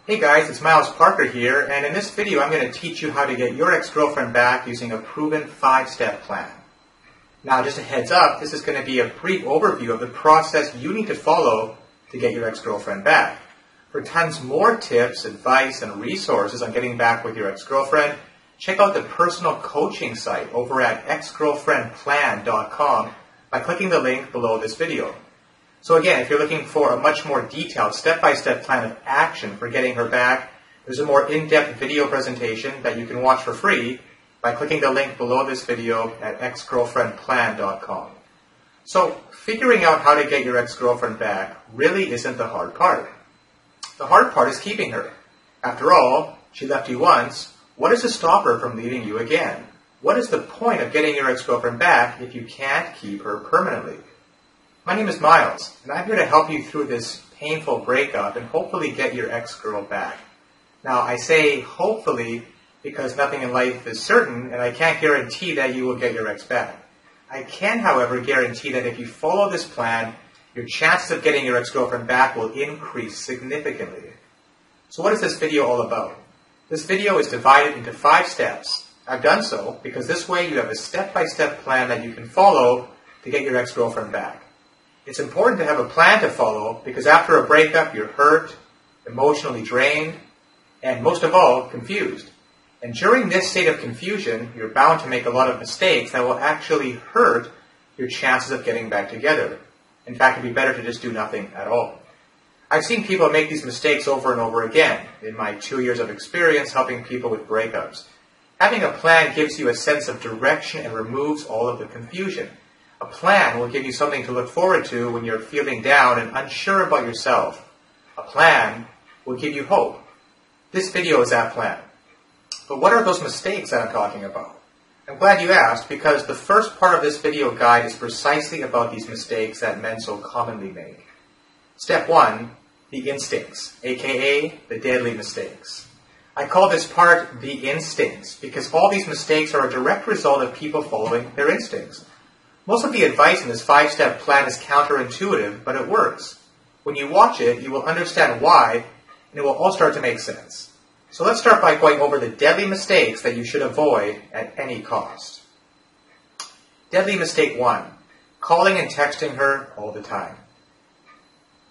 Hey guys, it's Miles Parker here, and in this video I'm going to teach you how to get your ex-girlfriend back using a proven 5-step plan. Now just a heads up, this is going to be a brief overview of the process you need to follow to get your ex-girlfriend back. For tons more tips, advice, and resources on getting back with your ex-girlfriend, check out the personal coaching site over at exgirlfriendplan.com by clicking the link below this video. So again, if you're looking for a much more detailed step-by-step plan of action for getting her back, there's a more in-depth video presentation that you can watch for free by clicking the link below this video at exgirlfriendplan.com. So figuring out how to get your ex-girlfriend back really isn't the hard part. The hard part is keeping her. After all, she left you once. What is to stop her from leaving you again? What is the point of getting your ex-girlfriend back if you can't keep her permanently? My name is Miles, and I'm here to help you through this painful breakup and hopefully get your ex-girl back. Now, I say hopefully because nothing in life is certain, and I can't guarantee that you will get your ex back. I can, however, guarantee that if you follow this plan, your chances of getting your ex-girlfriend back will increase significantly. So what is this video all about? This video is divided into 5 steps. I've done so because this way you have a step-by-step plan that you can follow to get your ex-girlfriend back. It's important to have a plan to follow because after a breakup, you're hurt, emotionally drained, and most of all, confused. And during this state of confusion, you're bound to make a lot of mistakes that will actually hurt your chances of getting back together. In fact, it'd be better to just do nothing at all. I've seen people make these mistakes over and over again in my 2 years of experience helping people with breakups. Having a plan gives you a sense of direction and removes all of the confusion. A plan will give you something to look forward to when you're feeling down and unsure about yourself. A plan will give you hope. This video is that plan. But what are those mistakes that I'm talking about? I'm glad you asked because the first part of this video guide is precisely about these mistakes that men so commonly make. Step 1, the instincts, aka the deadly mistakes. I call this part the instincts because all these mistakes are a direct result of people following their instincts. Most of the advice in this 5-step plan is counterintuitive, but it works. When you watch it, you will understand why, and it will all start to make sense. So let's start by going over the deadly mistakes that you should avoid at any cost. Deadly mistake 1, calling and texting her all the time.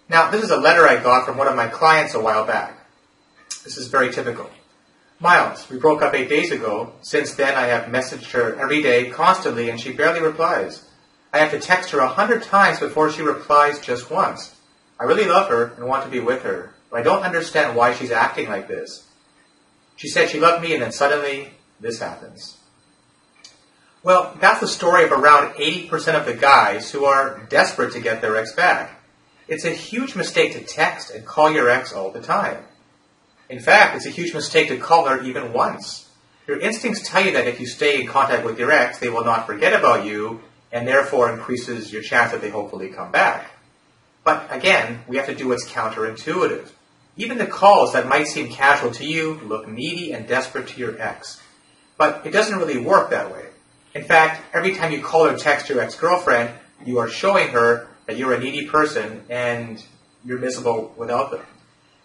Now, this is a letter I got from one of my clients a while back. This is very typical. Miles, we broke up 8 days ago. Since then, I have messaged her every day, constantly, and she barely replies. I have to text her 100 times before she replies just once. I really love her and want to be with her, but I don't understand why she's acting like this. She said she loved me, and then suddenly, this happens. Well, that's the story of around 80% of the guys who are desperate to get their ex back. It's a huge mistake to text and call your ex all the time. In fact, it's a huge mistake to call her even once. Your instincts tell you that if you stay in contact with your ex, they will not forget about you, and therefore increases your chance that they hopefully come back. But again, we have to do what's counterintuitive. Even the calls that might seem casual to you look needy and desperate to your ex. But it doesn't really work that way. In fact, every time you call or text your ex-girlfriend, you are showing her that you're a needy person and you're miserable without them.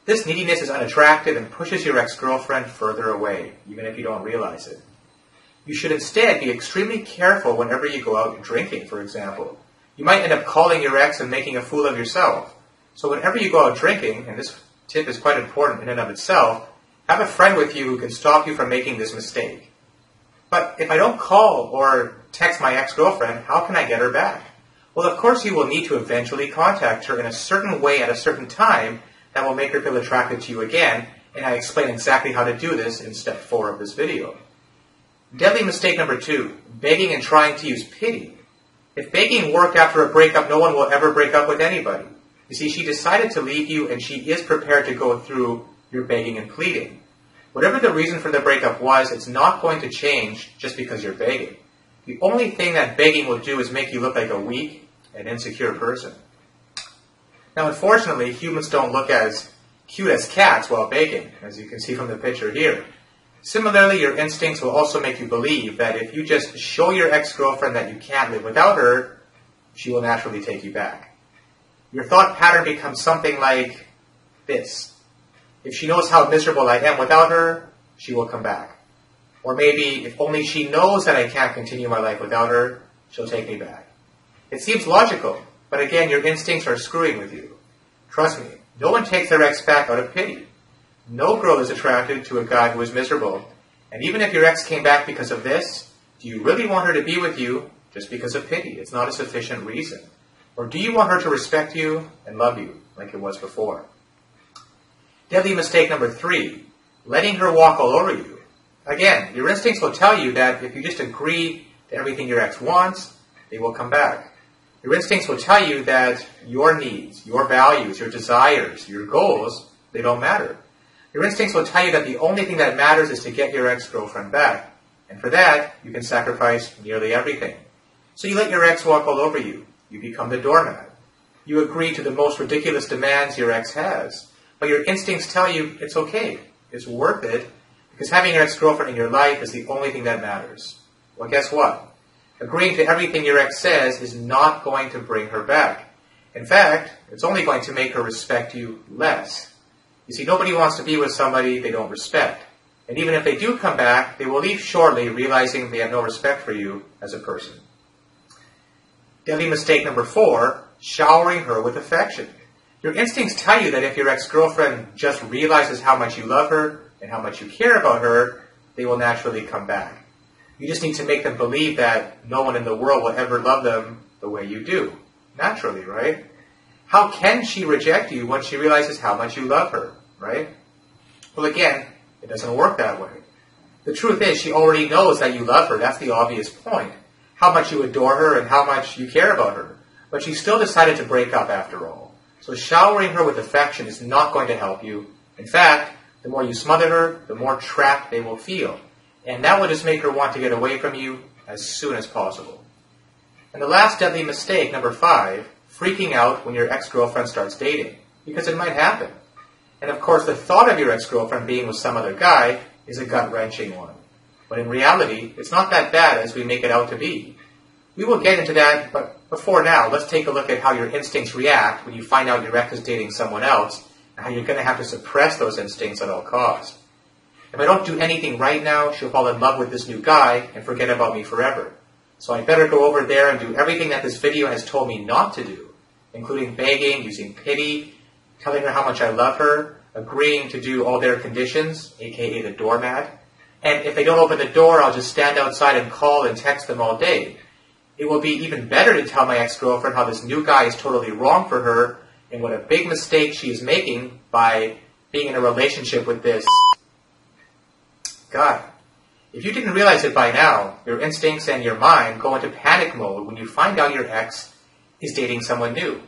This neediness is unattractive and pushes your ex-girlfriend further away, even if you don't realize it. You should instead be extremely careful whenever you go out drinking, for example. You might end up calling your ex and making a fool of yourself. So whenever you go out drinking, and this tip is quite important in and of itself, have a friend with you who can stop you from making this mistake. But if I don't call or text my ex-girlfriend, how can I get her back? Well, of course you will need to eventually contact her in a certain way at a certain time that will make her feel attracted to you again, and I explain exactly how to do this in step 4 of this video. Deadly mistake number 2, begging and trying to use pity. If begging worked after a breakup, no one will ever break up with anybody. You see, she decided to leave you, and she is prepared to go through your begging and pleading. Whatever the reason for the breakup was, it's not going to change just because you're begging. The only thing that begging will do is make you look like a weak and insecure person. Now, unfortunately, humans don't look as cute as cats while begging, as you can see from the picture here. Similarly, your instincts will also make you believe that if you just show your ex-girlfriend that you can't live without her, she will naturally take you back. Your thought pattern becomes something like this. If she knows how miserable I am without her, she will come back. Or maybe if only she knows that I can't continue my life without her, she'll take me back. It seems logical, but again, your instincts are screwing with you. Trust me, no one takes their ex back out of pity. No girl is attracted to a guy who is miserable. And even if your ex came back because of this, do you really want her to be with you just because of pity? It's not a sufficient reason. Or do you want her to respect you and love you like it was before? Deadly mistake number 3, letting her walk all over you. Again, your instincts will tell you that if you just agree to everything your ex wants, they will come back. Your instincts will tell you that your needs, your values, your desires, your goals, they don't matter. Your instincts will tell you that the only thing that matters is to get your ex-girlfriend back. And for that, you can sacrifice nearly everything. So you let your ex walk all over you. You become the doormat. You agree to the most ridiculous demands your ex has. But your instincts tell you it's okay. It's worth it. Because having your ex-girlfriend in your life is the only thing that matters. Well, guess what? Agreeing to everything your ex says is not going to bring her back. In fact, it's only going to make her respect you less. You see, nobody wants to be with somebody they don't respect. And even if they do come back, they will leave shortly, realizing they have no respect for you as a person. Deadly mistake number 4, showering her with affection. Your instincts tell you that if your ex-girlfriend just realizes how much you love her and how much you care about her, they will naturally come back. You just need to make them believe that no one in the world will ever love them the way you do. Naturally, right? How can she reject you when she realizes how much you love her, right? Well, again, it doesn't work that way. The truth is, she already knows that you love her. That's the obvious point. How much you adore her and how much you care about her. But she still decided to break up after all. So showering her with affection is not going to help you. In fact, the more you smother her, the more trapped they will feel. And that will just make her want to get away from you as soon as possible. And the last deadly mistake, number 5, freaking out when your ex-girlfriend starts dating. Because it might happen. And of course, the thought of your ex-girlfriend being with some other guy is a gut-wrenching one. But in reality, it's not that bad as we make it out to be. We will get into that, but before now, let's take a look at how your instincts react when you find out your ex is dating someone else, and how you're going to have to suppress those instincts at all costs. If I don't do anything right now, she'll fall in love with this new guy and forget about me forever. So I better go over there and do everything that this video has told me not to do, including begging, using pity, telling her how much I love her, agreeing to do all their conditions, aka the doormat. And if they don't open the door, I'll just stand outside and call and text them all day. It will be even better to tell my ex-girlfriend how this new guy is totally wrong for her and what a big mistake she is making by being in a relationship with this guy. If you didn't realize it by now, your instincts and your mind go into panic mode when you find out your ex is dating someone new.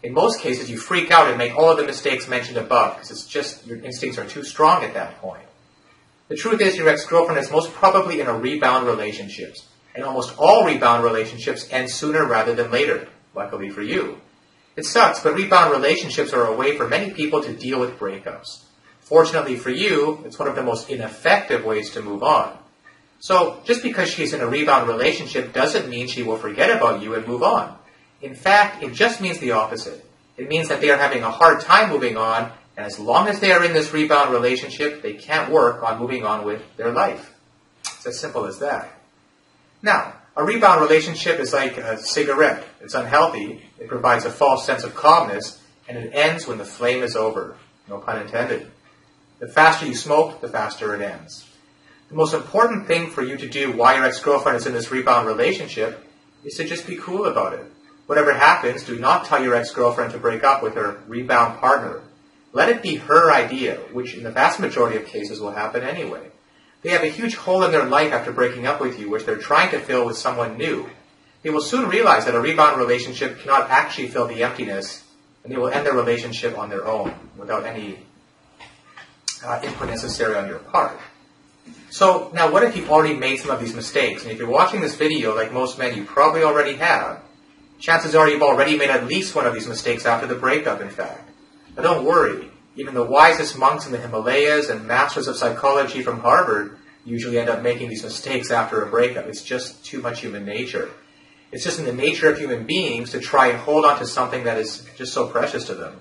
In most cases, you freak out and make all of the mistakes mentioned above because it's just your instincts are too strong at that point. The truth is your ex-girlfriend is most probably in a rebound relationship. And almost all rebound relationships end sooner rather than later, luckily for you. It sucks, but rebound relationships are a way for many people to deal with breakups. Fortunately for you, it's one of the most ineffective ways to move on. So, just because she's in a rebound relationship doesn't mean she will forget about you and move on. In fact, it just means the opposite. It means that they are having a hard time moving on, and as long as they are in this rebound relationship, they can't work on moving on with their life. It's as simple as that. Now, a rebound relationship is like a cigarette. It's unhealthy, it provides a false sense of calmness, and it ends when the flame is over. No pun intended. The faster you smoke, the faster it ends. The most important thing for you to do while your ex-girlfriend is in this rebound relationship is to just be cool about it. Whatever happens, do not tell your ex-girlfriend to break up with her rebound partner. Let it be her idea, which in the vast majority of cases will happen anyway. They have a huge hole in their life after breaking up with you, which they're trying to fill with someone new. They will soon realize that a rebound relationship cannot actually fill the emptiness, and they will end their relationship on their own, without any input necessary on your part. So, now what if you've already made some of these mistakes? And if you're watching this video, like most men, you probably already have. Chances are you've already made at least one of these mistakes after the breakup, in fact. But don't worry. Even the wisest monks in the Himalayas and masters of psychology from Harvard usually end up making these mistakes after a breakup. It's just too much human nature. It's just in the nature of human beings to try and hold on to something that is just so precious to them.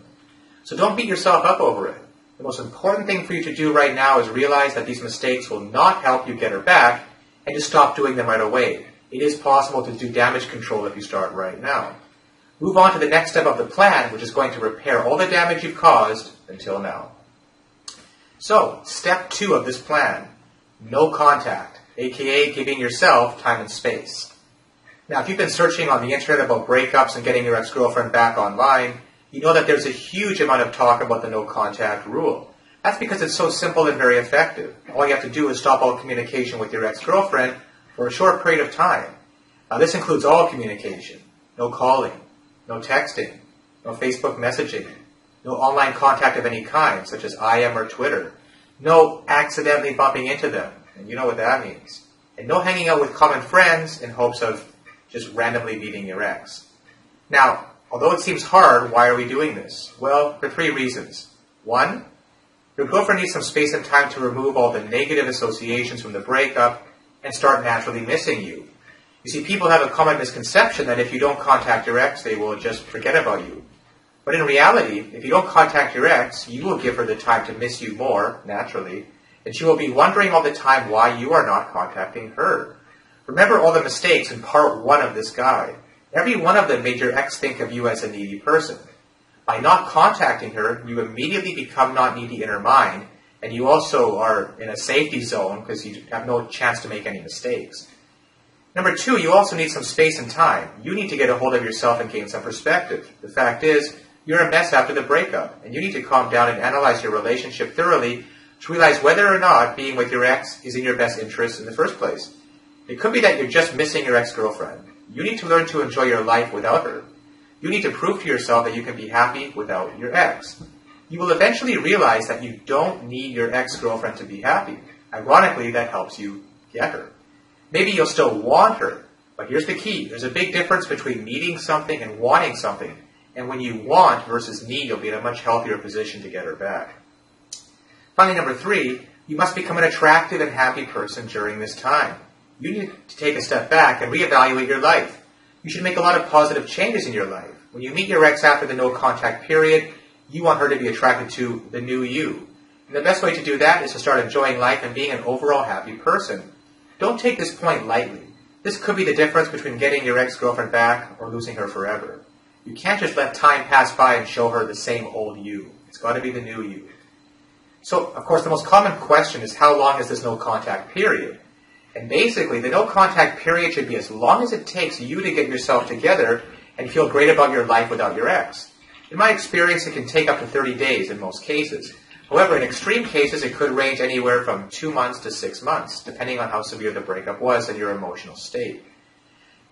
So don't beat yourself up over it. The most important thing for you to do right now is realize that these mistakes will not help you get her back, and to stop doing them right away. It is possible to do damage control if you start right now. Move on to the next step of the plan, which is going to repair all the damage you've caused until now. So, step 2 of this plan, no contact, aka giving yourself time and space. Now, if you've been searching on the internet about breakups and getting your ex-girlfriend back online, you know that there's a huge amount of talk about the no contact rule. That's because it's so simple and very effective. All you have to do is stop all communication with your ex-girlfriend for a short period of time. Now, this includes all communication, no calling, no texting, no Facebook messaging, no online contact of any kind, such as IM or Twitter, no accidentally bumping into them, and you know what that means, and no hanging out with common friends in hopes of just randomly meeting your ex. Now, although it seems hard, why are we doing this? Well, for 3 reasons. 1, your girlfriend needs some space and time to remove all the negative associations from the breakup and start naturally missing you. You see, people have a common misconception that if you don't contact your ex, they will just forget about you. But in reality, if you don't contact your ex, you will give her the time to miss you more, naturally, and she will be wondering all the time why you are not contacting her. Remember all the mistakes in part 1 of this guide. Every one of them made your ex think of you as a needy person. By not contacting her, you immediately become not needy in her mind, and you also are in a safety zone because you have no chance to make any mistakes. Number 2, you also need some space and time. You need to get a hold of yourself and gain some perspective. The fact is, you're a mess after the breakup, and you need to calm down and analyze your relationship thoroughly to realize whether or not being with your ex is in your best interest in the first place. It could be that you're just missing your ex-girlfriend. You need to learn to enjoy your life without her. You need to prove to yourself that you can be happy without your ex. You will eventually realize that you don't need your ex-girlfriend to be happy. Ironically, that helps you get her. Maybe you'll still want her, but here's the key. There's a big difference between needing something and wanting something. And when you want versus need, you'll be in a much healthier position to get her back. Finally, number 3, you must become an attractive and happy person during this time. You need to take a step back and reevaluate your life. You should make a lot of positive changes in your life. When you meet your ex after the no contact period, you want her to be attracted to the new you. And the best way to do that is to start enjoying life and being an overall happy person. Don't take this point lightly. This could be the difference between getting your ex-girlfriend back or losing her forever. You can't just let time pass by and show her the same old you. It's got to be the new you. So, of course, the most common question is how long is this no contact period? And basically, the no contact period should be as long as it takes you to get yourself together and feel great about your life without your ex. In my experience, it can take up to 30 days in most cases. However, in extreme cases, it could range anywhere from 2 months to 6 months, depending on how severe the breakup was and your emotional state.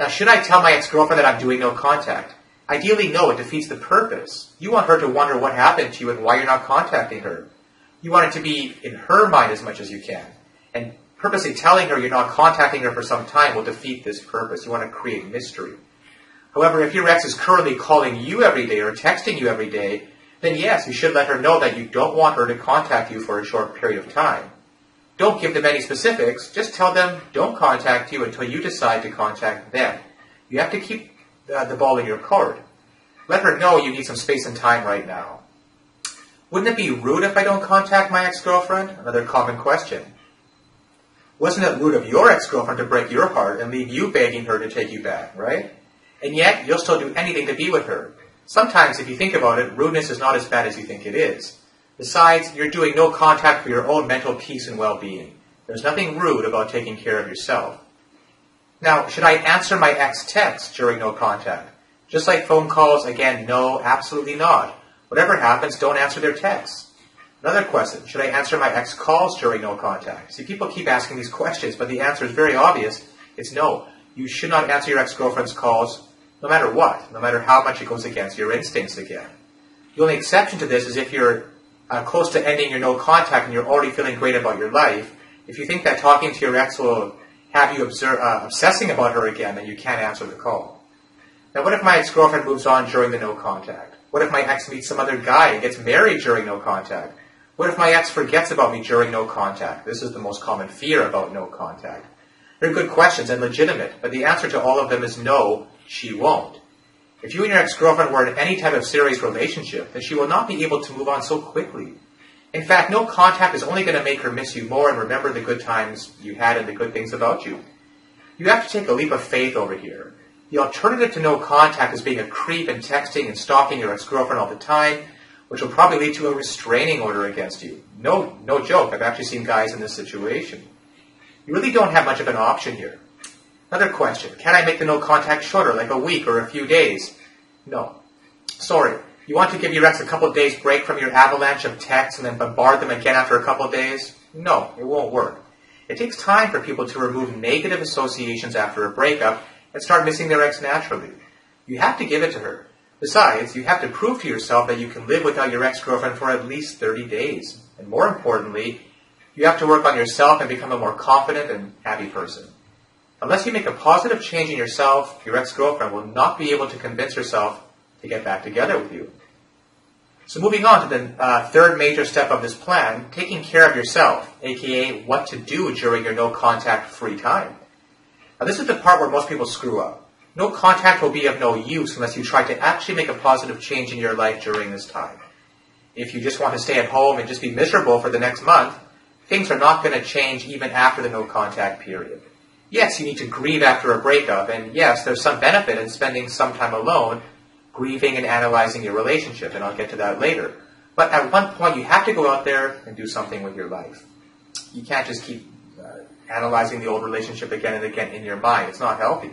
Now, should I tell my ex-girlfriend that I'm doing no contact? Ideally, no, it defeats the purpose. You want her to wonder what happened to you and why you're not contacting her. You want it to be in her mind as much as you can. And purposely telling her you're not contacting her for some time will defeat this purpose. You want to create mystery. However, if your ex is currently calling you every day or texting you every day, then yes, you should let her know that you don't want her to contact you for a short period of time. Don't give them any specifics. Just tell them don't contact you until you decide to contact them. You have to keep the ball in your court. Let her know you need some space and time right now. Wouldn't it be rude if I don't contact my ex-girlfriend? Another common question. Wasn't it rude of your ex-girlfriend to break your heart and leave you begging her to take you back, right? And yet, you'll still do anything to be with her. Sometimes, if you think about it, rudeness is not as bad as you think it is. Besides, you're doing no contact for your own mental peace and well-being. There's nothing rude about taking care of yourself. Now, should I answer my ex texts during no contact? Just like phone calls, again, no, absolutely not. Whatever happens, don't answer their texts. Another question, should I answer my ex calls during no contact? See, people keep asking these questions, but the answer is very obvious. It's no. You should not answer your ex-girlfriend's calls no matter what, no matter how much it goes against your instincts again. The only exception to this is if you're close to ending your no contact and you're already feeling great about your life. If you think that talking to your ex will have you obsessing about her again, then you can't answer the call. Now, what if my ex-girlfriend moves on during the no contact? What if my ex meets some other guy and gets married during no contact? What if my ex forgets about me during no contact? This is the most common fear about no contact. They're good questions and legitimate, but the answer to all of them is no, she won't. If you and your ex-girlfriend were in any type of serious relationship, then she will not be able to move on so quickly. In fact, no contact is only going to make her miss you more and remember the good times you had and the good things about you. You have to take a leap of faith over here. The alternative to no contact is being a creep and texting and stalking your ex-girlfriend all the time, which will probably lead to a restraining order against you. No joke, I've actually seen guys in this situation. You really don't have much of an option here. Another question, can I make the no contact shorter, like a week or a few days? No. Sorry. You want to give your ex a couple of days break from your avalanche of texts and then bombard them again after a couple of days? No, it won't work. It takes time for people to remove negative associations after a breakup and start missing their ex naturally. You have to give it to her. Besides, you have to prove to yourself that you can live without your ex-girlfriend for at least 30 days. And more importantly, you have to work on yourself and become a more confident and happy person. Unless you make a positive change in yourself, your ex-girlfriend will not be able to convince herself to get back together with you. So moving on to the third major step of this plan, taking care of yourself, aka what to do during your no-contact free time. Now this is the part where most people screw up. No contact will be of no use unless you try to actually make a positive change in your life during this time. If you just want to stay at home and just be miserable for the next month, things are not going to change even after the no-contact period. Yes, you need to grieve after a breakup, and yes, there's some benefit in spending some time alone, grieving and analyzing your relationship, and I'll get to that later. But at one point, you have to go out there and do something with your life. You can't just keep analyzing the old relationship again and again in your mind. It's not healthy.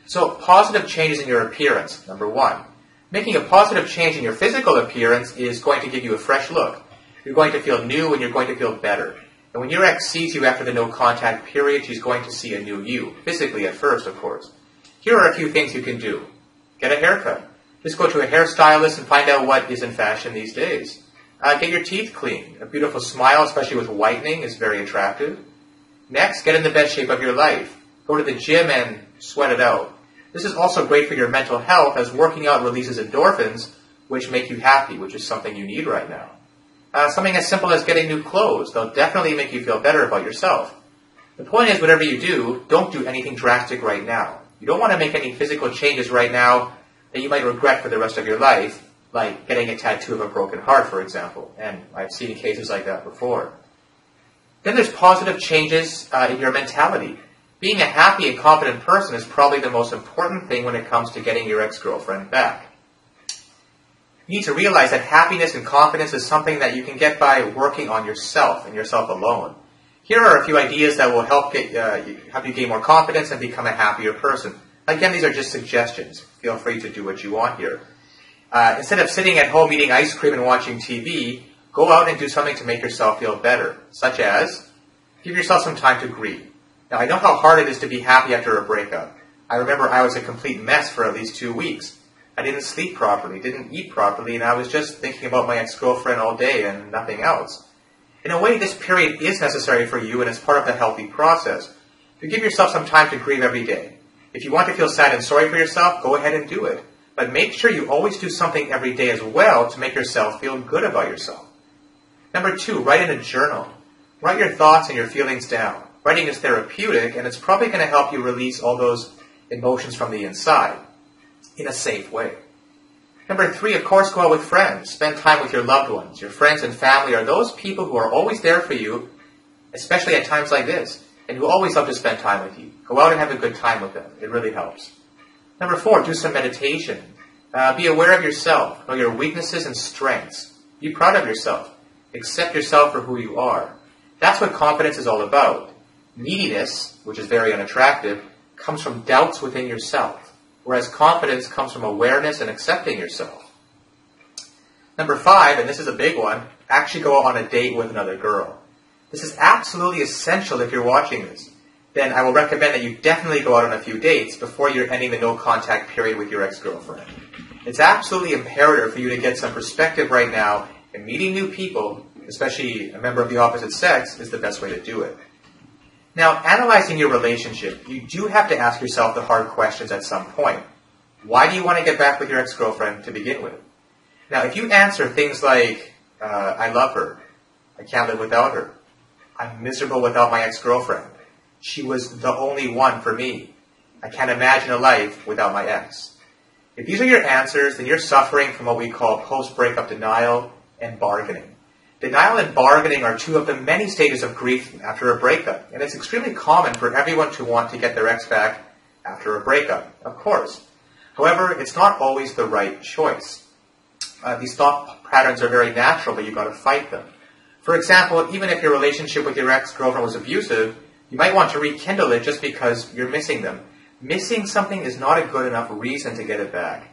So, positive changes in your appearance, number one. Making a positive change in your physical appearance is going to give you a fresh look. You're going to feel new and you're going to feel better. And when your ex sees you after the no-contact period, she's going to see a new you. Physically at first, of course. Here are a few things you can do. Get a haircut. Just go to a hairstylist and find out what is in fashion these days. Get your teeth cleaned. A beautiful smile, especially with whitening, is very attractive. Next, get in the best shape of your life. Go to the gym and sweat it out. This is also great for your mental health, as working out releases endorphins, which make you happy, which is something you need right now. Something as simple as getting new clothes. They'll definitely make you feel better about yourself. The point is, whatever you do, don't do anything drastic right now. You don't want to make any physical changes right now that you might regret for the rest of your life, like getting a tattoo of a broken heart, for example. And I've seen cases like that before. Then there's positive changes in your mentality. Being a happy and confident person is probably the most important thing when it comes to getting your ex-girlfriend back. You need to realize that happiness and confidence is something that you can get by working on yourself and yourself alone. Here are a few ideas that will help you gain more confidence and become a happier person. Again, these are just suggestions. Feel free to do what you want here. Instead of sitting at home eating ice cream and watching TV, go out and do something to make yourself feel better, such as give yourself some time to grieve. Now, I know how hard it is to be happy after a breakup. I remember I was a complete mess for at least 2 weeks. I didn't sleep properly, didn't eat properly, and I was just thinking about my ex-girlfriend all day and nothing else. In a way, this period is necessary for you, and it's part of the healthy process. You give yourself some time to grieve every day. If you want to feel sad and sorry for yourself, go ahead and do it. But make sure you always do something every day as well to make yourself feel good about yourself. Number 2, write in a journal. Write your thoughts and your feelings down. Writing is therapeutic, and it's probably going to help you release all those emotions from the inside in a safe way. Number 3, of course, go out with friends. Spend time with your loved ones. Your friends and family are those people who are always there for you, especially at times like this, and who always love to spend time with you. Go out and have a good time with them. It really helps. Number 4, do some meditation. Be aware of yourself. Know your weaknesses and strengths. Be proud of yourself. Accept yourself for who you are. That's what confidence is all about. Neediness, which is very unattractive, comes from doubts within yourself, whereas confidence comes from awareness and accepting yourself. Number 5, and this is a big one, actually go on a date with another girl. This is absolutely essential if you're watching this. Then I will recommend that you definitely go out on a few dates before you're ending the no-contact period with your ex-girlfriend. It's absolutely imperative for you to get some perspective right now, and meeting new people, especially a member of the opposite sex, is the best way to do it. Now, analyzing your relationship, you do have to ask yourself the hard questions at some point. Why do you want to get back with your ex-girlfriend to begin with? Now, if you answer things like, I love her, I can't live without her, I'm miserable without my ex-girlfriend, she was the only one for me, I can't imagine a life without my ex. If these are your answers, then you're suffering from what we call post-breakup denial and bargaining. Denial and bargaining are two of the many stages of grief after a breakup, and it's extremely common for everyone to want to get their ex back after a breakup, of course. However, it's not always the right choice. These thought patterns are very natural, but you've got to fight them. For example, even if your relationship with your ex-girlfriend was abusive, you might want to rekindle it just because you're missing them. Missing something is not a good enough reason to get it back.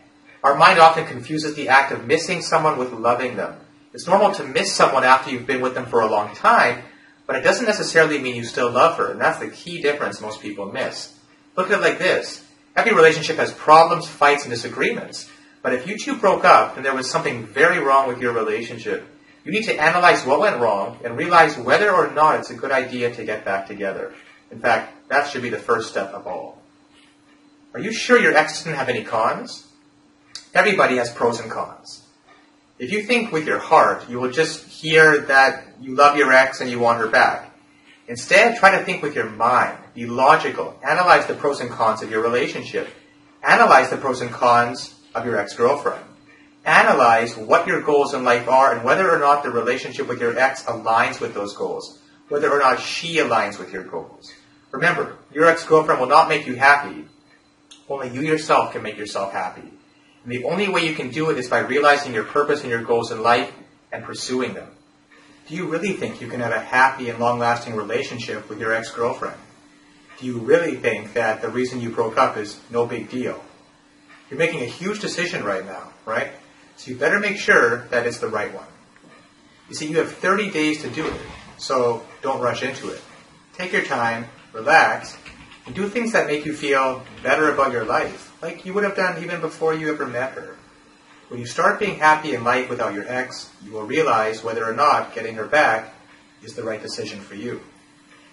Our mind often confuses the act of missing someone with loving them. It's normal to miss someone after you've been with them for a long time, but it doesn't necessarily mean you still love her, and that's the key difference most people miss. Look at it like this. Every relationship has problems, fights, and disagreements. But if you two broke up and there was something very wrong with your relationship, you need to analyze what went wrong and realize whether or not it's a good idea to get back together. In fact, that should be the first step of all. Are you sure your ex didn't have any cons? Everybody has pros and cons. If you think with your heart, you will just hear that you love your ex and you want her back. Instead, try to think with your mind. Be logical. Analyze the pros and cons of your relationship. Analyze the pros and cons of your ex-girlfriend. Analyze what your goals in life are and whether or not the relationship with your ex aligns with those goals. Whether or not she aligns with your goals. Remember, your ex-girlfriend will not make you happy. Only you yourself can make yourself happy. And the only way you can do it is by realizing your purpose and your goals in life and pursuing them. Do you really think you can have a happy and long-lasting relationship with your ex-girlfriend? Do you really think that the reason you broke up is no big deal? You're making a huge decision right now, right? So you better make sure that it's the right one. You see, you have 30 days to do it, so don't rush into it. Take your time, relax, and do things that make you feel better about your life, like you would have done even before you ever met her. When you start being happy in life without your ex, you will realize whether or not getting her back is the right decision for you.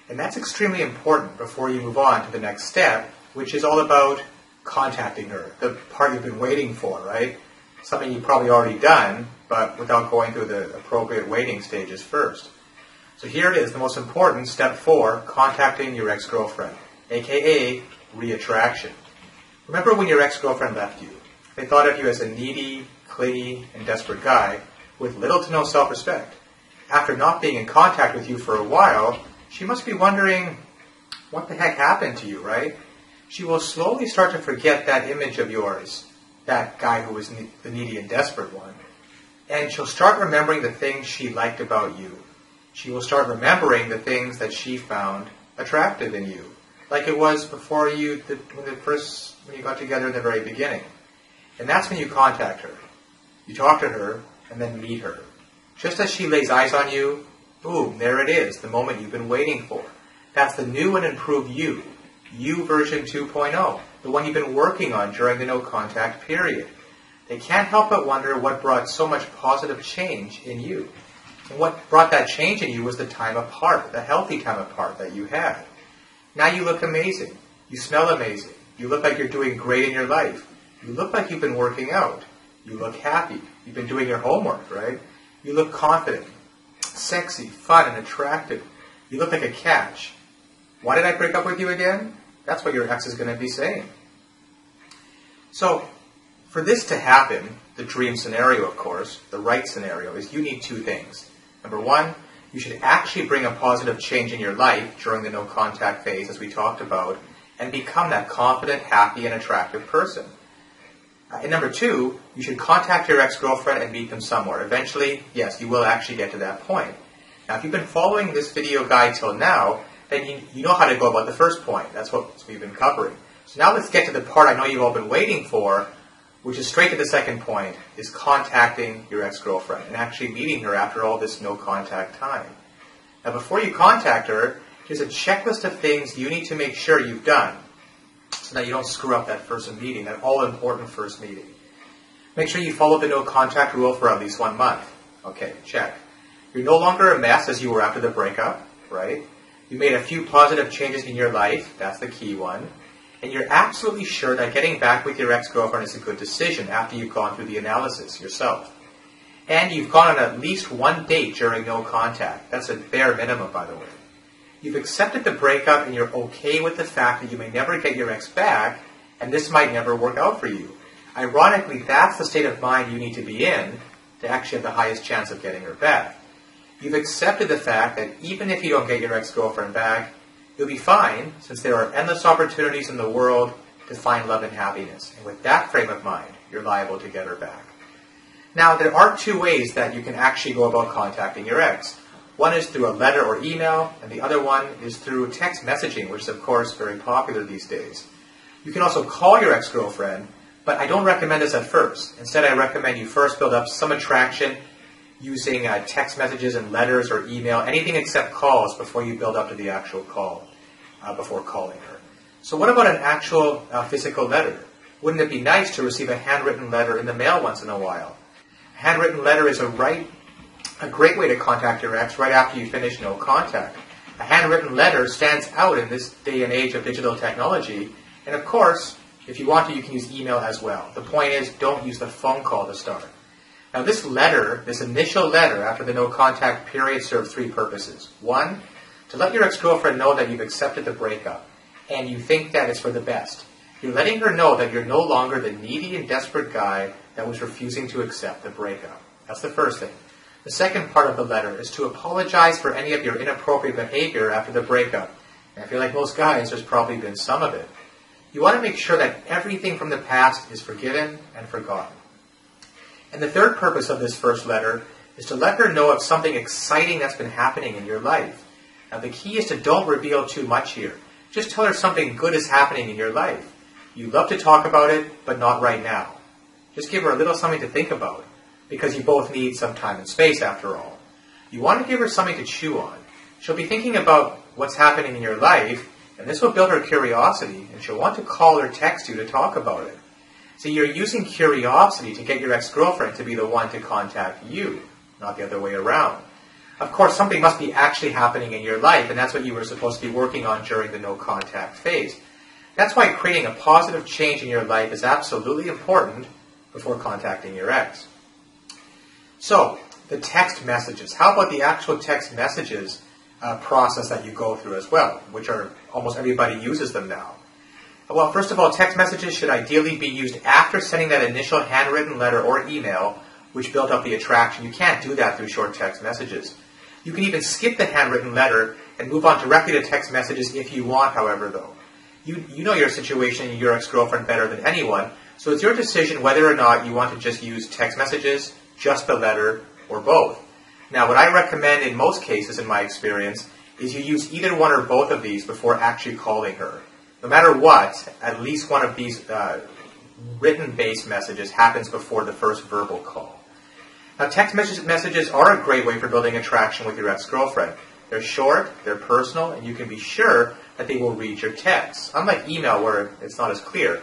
And that's extremely important before you move on to the next step, which is all about contacting her, the part you've been waiting for, right? Something you've probably already done, but without going through the appropriate waiting stages first. So here it is, the most important, step 4, contacting your ex-girlfriend, aka reattraction. Remember when your ex-girlfriend left you? They thought of you as a needy, clingy, and desperate guy with little to no self-respect. After not being in contact with you for a while, she must be wondering, what the heck happened to you, right? She will slowly start to forget that image of yours, that guy who was the needy and desperate one. And she'll start remembering the things she liked about you. She will start remembering the things that she found attractive in you, like it was before when you got together in the very beginning. And that's when you contact her. You talk to her, and then meet her. Just as she lays eyes on you, boom, there it is, the moment you've been waiting for. That's the new and improved you. You version 2.0, the one you've been working on during the no contact period. They can't help but wonder what brought so much positive change in you. And what brought that change in you was the time apart, the healthy time apart that you had. Now you look amazing. You smell amazing. You look like you're doing great in your life. You look like you've been working out. You look happy. You've been doing your homework, right? You look confident, sexy, fun, and attractive. You look like a catch. Why did I break up with you again? That's what your ex is going to be saying. So, for this to happen, the dream scenario, of course, the right scenario, is you need 2 things. Number 1, you should actually bring a positive change in your life during the no contact phase, as we talked about, and become that confident, happy, and attractive person. And number 2, you should contact your ex-girlfriend and meet them somewhere. Eventually, yes, you will actually get to that point. Now, if you've been following this video guide till now, then you know how to go about the first point. That's what we've been covering. So now let's get to the part I know you've all been waiting for, which is straight to the second point, is contacting your ex-girlfriend and actually meeting her after all this no contact time. Now, before you contact her, there's a checklist of things you need to make sure you've done, so that you don't screw up that first meeting, that all-important first meeting. Make sure you follow the no contact rule for at least 1 month. Okay, check. You're no longer a mess as you were after the breakup, right? You made a few positive changes in your life, that's the key one. And you're absolutely sure that getting back with your ex-girlfriend is a good decision after you've gone through the analysis yourself. And you've gone on at least 1 date during no contact. That's a bare minimum, by the way. You've accepted the breakup and you're okay with the fact that you may never get your ex back, and this might never work out for you. Ironically, that's the state of mind you need to be in to actually have the highest chance of getting her back. You've accepted the fact that even if you don't get your ex-girlfriend back, you'll be fine, since there are endless opportunities in the world to find love and happiness. And with that frame of mind, you're liable to get her back. Now, there are two ways that you can actually go about contacting your ex. One is through a letter or email, and the other one is through text messaging, which is, of course, very popular these days. You can also call your ex-girlfriend, but I don't recommend this at first. Instead, I recommend you first build up some attraction using text messages and letters or email, anything except calls, before you build up to the actual call, before calling her. So what about an actual physical letter? Wouldn't it be nice to receive a handwritten letter in the mail once in a while? A handwritten letter is a great way to contact your ex right after you finish no contact. A handwritten letter stands out in this day and age of digital technology, and of course, if you want to, you can use email as well. The point is, don't use the phone call to start. Now this letter, this initial letter after the no contact period, serves three purposes. One, to let your ex-girlfriend know that you've accepted the breakup, and you think that it's for the best. You're letting her know that you're no longer the needy and desperate guy that was refusing to accept the breakup. That's the first thing. The second part of the letter is to apologize for any of your inappropriate behavior after the breakup. And I feel like most guys, there's probably been some of it. You want to make sure that everything from the past is forgiven and forgotten. And the third purpose of this first letter is to let her know of something exciting that's been happening in your life. Now the key is to don't reveal too much here. Just tell her something good is happening in your life. You love to talk about it, but not right now. Just give her a little something to think about, because you both need some time and space after all. You want to give her something to chew on. She'll be thinking about what's happening in your life, and this will build her curiosity, and she'll want to call or text you to talk about it. So you're using curiosity to get your ex-girlfriend to be the one to contact you, not the other way around. Of course, something must be actually happening in your life, and that's what you were supposed to be working on during the no-contact phase. That's why creating a positive change in your life is absolutely important before contacting your ex. So, the text messages. How about the actual text messages process that you go through as well, which are almost everybody uses them now? Well, first of all, text messages should ideally be used after sending that initial handwritten letter or email, which built up the attraction. You can't do that through short text messages. You can even skip the handwritten letter and move on directly to text messages if you want, however, though. You know your situation and your ex-girlfriend better than anyone, so it's your decision whether or not you want to just use text messages, just the letter, or both. Now, what I recommend in most cases, in my experience, is you use either one or both of these before actually calling her. No matter what, at least one of these written-based messages happens before the first verbal call. Now, text messages are a great way for building attraction with your ex-girlfriend. They're short, they're personal, and you can be sure that they will read your texts. Unlike email, where it's not as clear.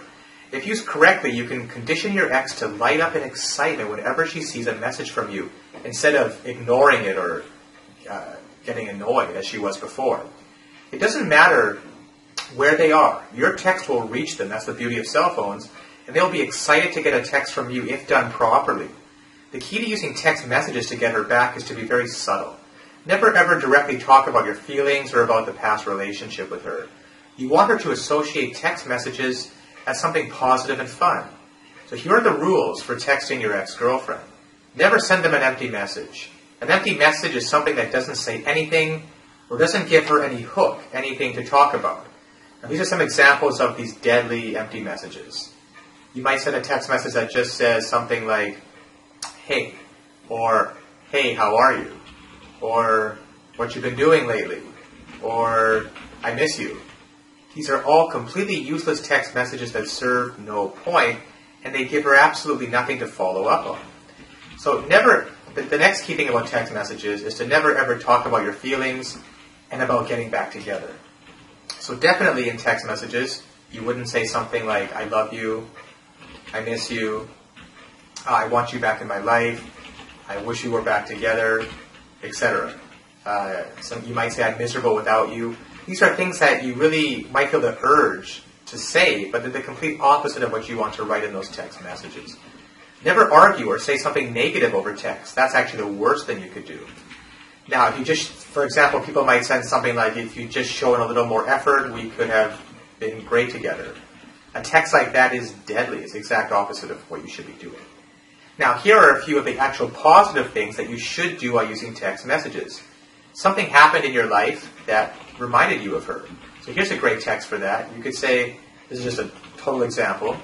If used correctly, you can condition your ex to light up in excitement whenever she sees a message from you, instead of ignoring it or getting annoyed as she was before. It doesn't matter where they are. Your text will reach them. That's the beauty of cell phones. And they'll be excited to get a text from you if done properly. The key to using text messages to get her back is to be very subtle. Never ever directly talk about your feelings or about the past relationship with her. You want her to associate text messages as something positive and fun. So here are the rules for texting your ex-girlfriend. Never send them an empty message. An empty message is something that doesn't say anything or doesn't give her any hook, anything to talk about. Now, these are some examples of these deadly empty messages. You might send a text message that just says something like, hey, or hey, how are you? Or what you've been doing lately? Or I miss you. These are all completely useless text messages that serve no point, and they give her absolutely nothing to follow up on. So the next key thing about text messages is to never ever talk about your feelings and about getting back together. So definitely in text messages, you wouldn't say something like, I love you, I miss you, I want you back in my life, I wish you were back together, etc. You might say, I'm miserable without you. These are things that you really might feel the urge to say, but they're the complete opposite of what you want to write in those text messages. Never argue or say something negative over text. That's actually the worst thing you could do. Now, if you just, for example, people might send something like, if you just show in a little more effort, we could have been great together. A text like that is deadly. It's the exact opposite of what you should be doing. Now, here are a few of the actual positive things that you should do while using text messages. Something happened in your life that reminded you of her. So here's a great text for that. You could say, this is just a total example,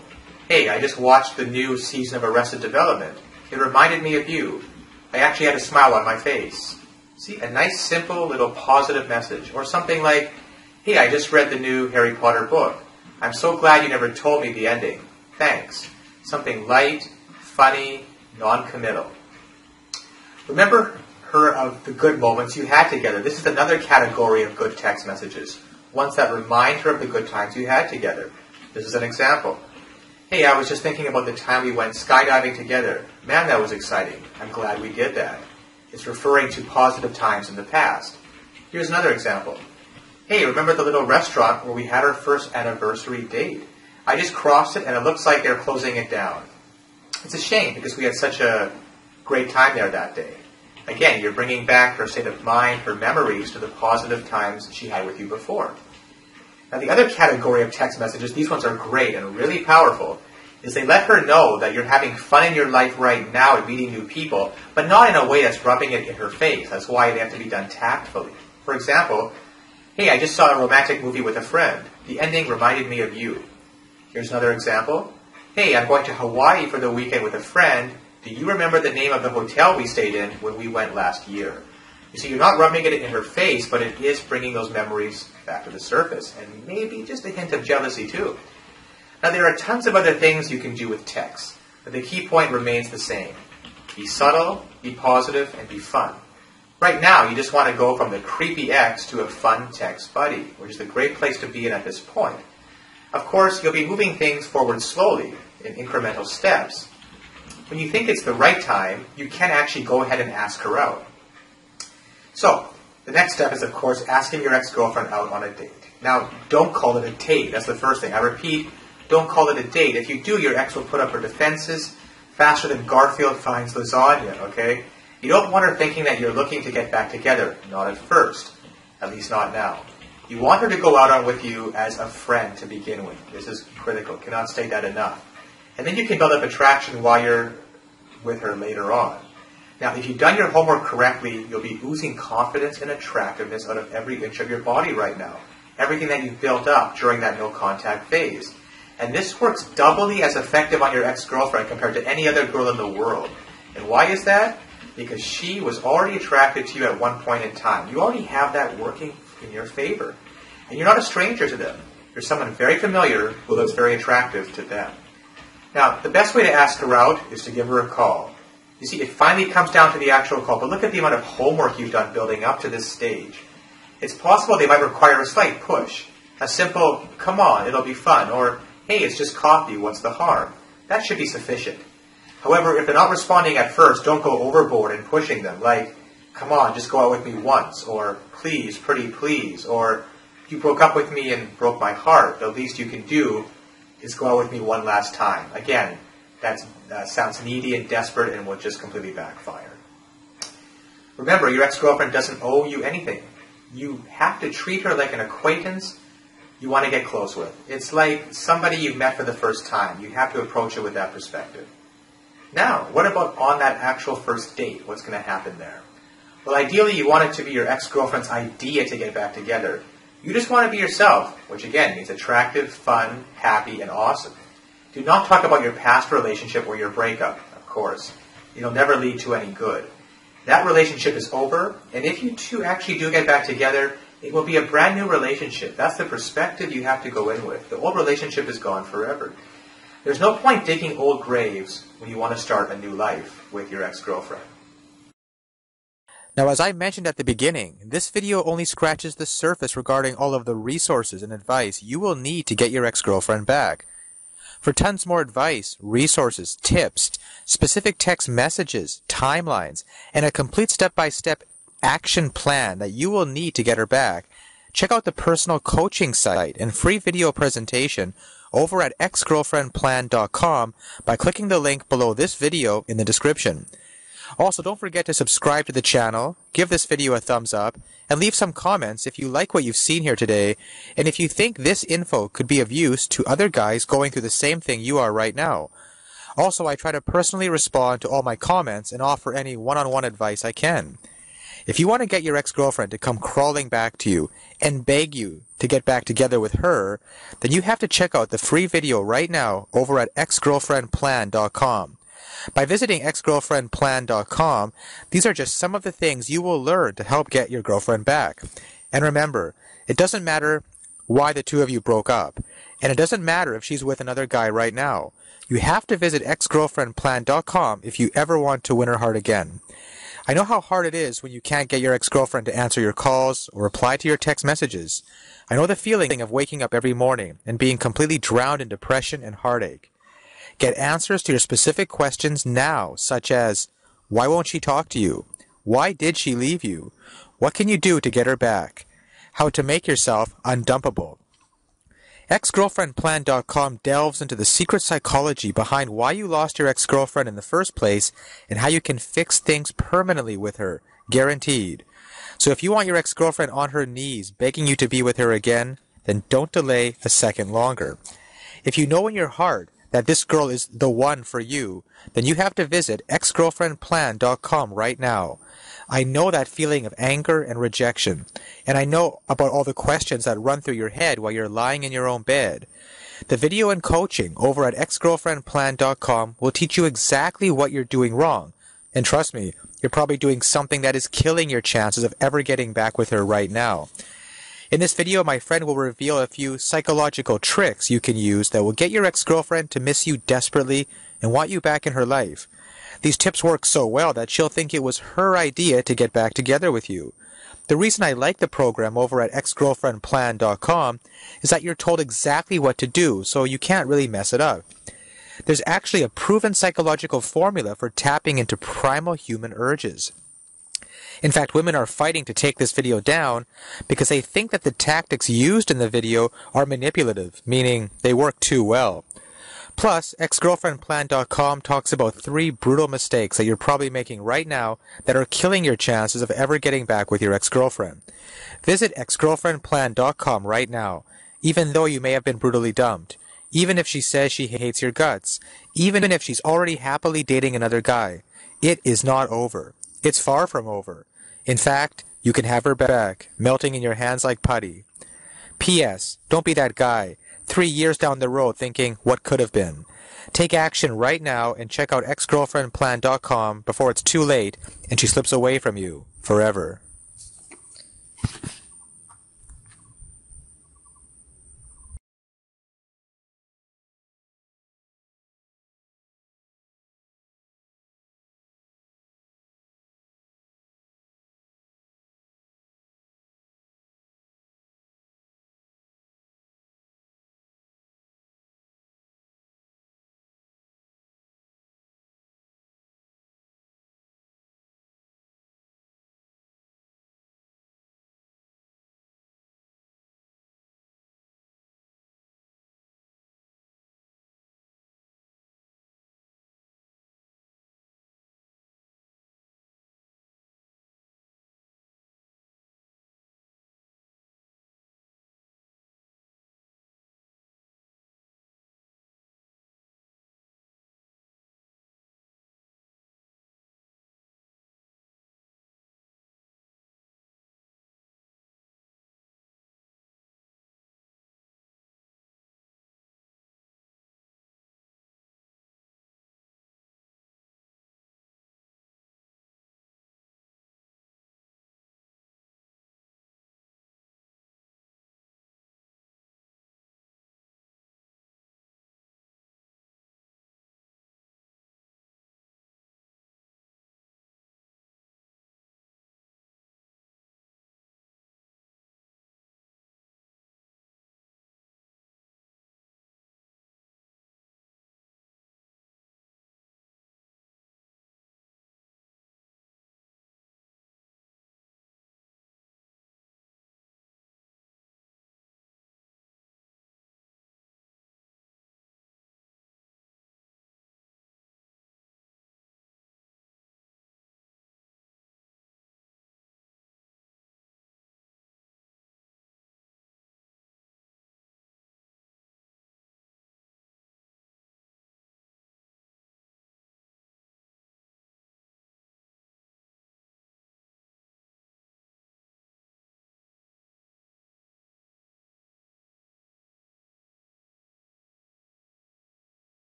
"Hey, I just watched the new season of Arrested Development. It reminded me of you. I actually had a smile on my face." See, a nice, simple, little positive message. Or something like, "Hey, I just read the new Harry Potter book. I'm so glad you never told me the ending. Thanks." Something light, funny, non-committal. Remember her of the good moments you had together. This is another category of good text messages. Ones that remind her of the good times you had together. This is an example. "Hey, I was just thinking about the time we went skydiving together. Man, that was exciting. I'm glad we did that." It's referring to positive times in the past. Here's another example. "Hey, remember the little restaurant where we had our first anniversary date? I just crossed it and it looks like they're closing it down. It's a shame because we had such a great time there that day." Again, you're bringing back her state of mind, her memories to the positive times she had with you before. Now, the other category of text messages, these ones are great and really powerful, is they let her know that you're having fun in your life right now and meeting new people, but not in a way that's rubbing it in her face. That's why they have to be done tactfully. For example, "Hey, I just saw a romantic movie with a friend. The ending reminded me of you." Here's another example. "Hey, I'm going to Hawaii for the weekend with a friend. Do you remember the name of the hotel we stayed in when we went last year?" You see, you're not rubbing it in her face, but it is bringing those memories back to the surface, and maybe just a hint of jealousy too. Now, there are tons of other things you can do with text, but the key point remains the same. Be subtle, be positive, and be fun. Right now, you just want to go from the creepy ex to a fun text buddy, which is a great place to be in at this point. Of course, you'll be moving things forward slowly, in incremental steps. When you think it's the right time, you can actually go ahead and ask her out. So, the next step is, of course, asking your ex-girlfriend out on a date. Now, don't call it a date. That's the first thing. I repeat, don't call it a date. If you do, your ex will put up her defenses faster than Garfield finds lasagna, okay? You don't want her thinking that you're looking to get back together. Not at first. At least not now. You want her to go out on with you as a friend to begin with. This is critical. Cannot state that enough. And then you can build up attraction while you're with her later on. Now, if you've done your homework correctly, you'll be oozing confidence and attractiveness out of every inch of your body right now. Everything that you've built up during that no-contact phase. And this works doubly as effective on your ex-girlfriend compared to any other girl in the world. And why is that? Because she was already attracted to you at one point in time. You already have that working in your favor. And you're not a stranger to them. You're someone very familiar who looks very attractive to them. Now, the best way to ask her out is to give her a call. You see, it finally comes down to the actual call, but look at the amount of homework you've done building up to this stage. It's possible they might require a slight push. A simple, "Come on, it'll be fun," or "Hey, it's just coffee, what's the harm?" That should be sufficient. However, if they're not responding at first, don't go overboard in pushing them, like, "Come on, just go out with me once," or "Please, pretty please," or "You broke up with me and broke my heart. The least you can do is go out with me one last time." Again, that sounds needy and desperate and will just completely backfire. Remember, your ex-girlfriend doesn't owe you anything. You have to treat her like an acquaintance you want to get close with. It's like somebody you've met for the first time. You have to approach it with that perspective. Now, what about on that actual first date? What's going to happen there? Well, ideally, you want it to be your ex-girlfriend's idea to get back together. You just want to be yourself, which again means attractive, fun, happy, and awesome. Do not talk about your past relationship or your breakup, of course. It'll never lead to any good. That relationship is over, and if you two actually do get back together, it will be a brand new relationship. That's the perspective you have to go in with. The old relationship is gone forever. There's no point digging old graves when you want to start a new life with your ex-girlfriend. Now, as I mentioned at the beginning, this video only scratches the surface regarding all of the resources and advice you will need to get your ex-girlfriend back. For tons more advice, resources, tips, specific text messages, timelines, and a complete step-by-step action plan that you will need to get her back, check out the personal coaching site and free video presentation over at exgirlfriendplan.com by clicking the link below this video in the description. Also, don't forget to subscribe to the channel, give this video a thumbs up, and leave some comments if you like what you've seen here today, and if you think this info could be of use to other guys going through the same thing you are right now. Also, I try to personally respond to all my comments and offer any one-on-one advice I can. If you want to get your ex-girlfriend to come crawling back to you and beg you to get back together with her, then you have to check out the free video right now over at exgirlfriendplan.com. By visiting exgirlfriendplan.com, these are just some of the things you will learn to help get your girlfriend back. And remember, it doesn't matter why the two of you broke up, and it doesn't matter if she's with another guy right now. You have to visit exgirlfriendplan.com if you ever want to win her heart again. I know how hard it is when you can't get your ex-girlfriend to answer your calls or reply to your text messages. I know the feeling of waking up every morning and being completely drowned in depression and heartache. Get answers to your specific questions now, such as, why won't she talk to you? Why did she leave you? What can you do to get her back? How to make yourself undumpable. Exgirlfriendplan.com delves into the secret psychology behind why you lost your ex-girlfriend in the first place and how you can fix things permanently with her, guaranteed. So if you want your ex-girlfriend on her knees begging you to be with her again, then don't delay a second longer. If you know in your heart that this girl is the one for you, then you have to visit exgirlfriendplan.com right now. I know that feeling of anger and rejection, and I know about all the questions that run through your head while you're lying in your own bed. The video and coaching over at exgirlfriendplan.com will teach you exactly what you're doing wrong. And trust me, you're probably doing something that is killing your chances of ever getting back with her right now. In this video, my friend will reveal a few psychological tricks you can use that will get your ex-girlfriend to miss you desperately and want you back in her life. These tips work so well that she'll think it was her idea to get back together with you. The reason I like the program over at exgirlfriendplan.com is that you're told exactly what to do, so you can't really mess it up. There's actually a proven psychological formula for tapping into primal human urges. In fact, women are fighting to take this video down because they think that the tactics used in the video are manipulative, meaning they work too well. Plus, exgirlfriendplan.com talks about 3 brutal mistakes that you're probably making right now that are killing your chances of ever getting back with your ex-girlfriend. Visit exgirlfriendplan.com right now, even though you may have been brutally dumped, even if she says she hates your guts, even if she's already happily dating another guy. It is not over. It's far from over. In fact, you can have her back, melting in your hands like putty. P.S. Don't be that guy, 3 years down the road thinking, what could have been? Take action right now and check out exgirlfriendplan.com before it's too late and she slips away from you forever.